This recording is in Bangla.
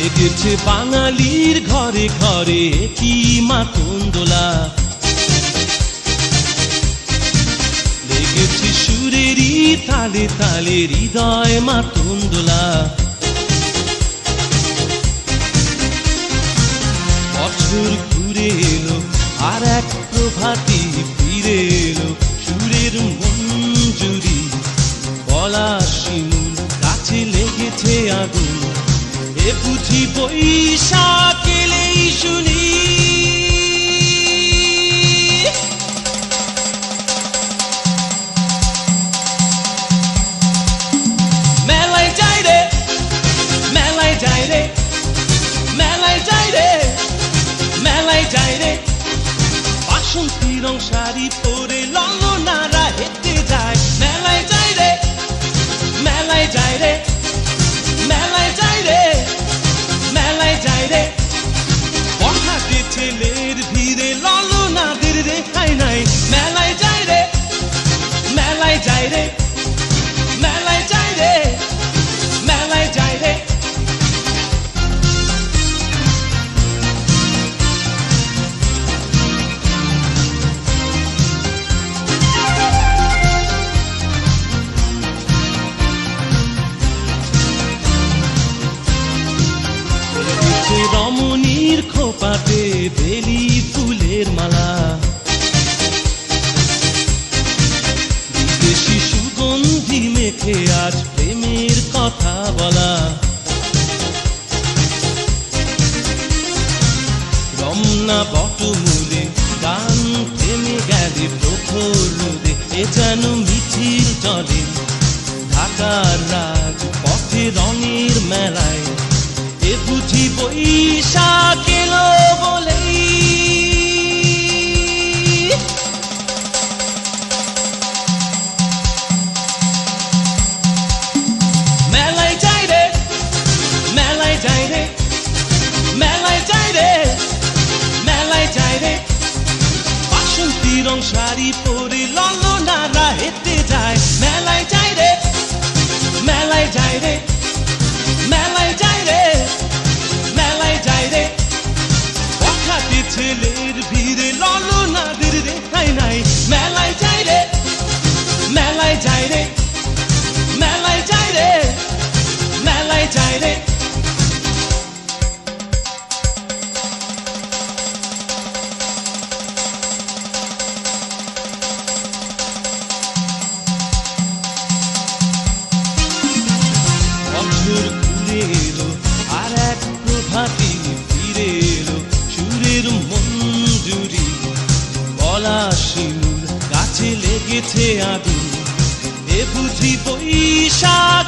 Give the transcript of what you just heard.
লেগেছে বাঙালির ঘরে ঘরে কি মাতঙ্গলা, লেগেছে সুরেরই তালে তালে হৃদয় মাতঙ্গলা। বছর ঘুরে এলো আর এক প্রভাতী ফিরে এলো, সুরের মঞ্জুরি বলা শিমুল কাছে লেগেছে আগুন, এ বুঝি বৈশাখ এলেই শুনি। মেলায় যাই রে, মেলায় যাই রে, মেলায় যাই রে, মেলায় যাই রে, বাসন্তী রং শাড়ি পরে ললনারা হেঁটে যায়। মেলায় যাই রে, মেলায় যাই রে, মেলায় যাই রে, মেলায় যাই রে, বখাটে ছেলের ভিড়ে ললনাদের রেখাই নাই। মেলায় যাই রে, মেলায় যাই রে, মেলায় যাই রে, মেলায় যাই রে। রমণীর খোপাতে বেলি ফুলের মালা, বিদেশি সুগন্ধি মেখে আজ প্রেমের কথা বলা। রমনা বটমূলে গান থেমে গেলে প্রখর রোদে, এ যেন মিছিল চলে ঢাকার রাজ পথে রঙের মেলায়, এ বুঝি বৈশাখ এলো বলেই। মেলায় যাই রে, মেলায় যাই রে, মেলায় যাই রে, মেলায় যাই রে, বাসন্তী রং শাড়ি পরে ললনারা হেঁটে যায়। মেলায় যাই রে, মেলায় যাই রে, মেলায় যাই রে, মেলায় যাই রে, বখাটে ছেলের ভিড়ে ললনাদের রেখাই নাই। মেলায় যাই রে, মেলায় যাই রে, মেলায় যাই রে, মেলায় যাই রে। বছর ঘুরে এলো আর এক প্রভাতী ফিরে এলো, সুরের মঞ্জুরি বলা শিমুল গাছে লেগেছে আগুন, এ বুঝি বৈশাখ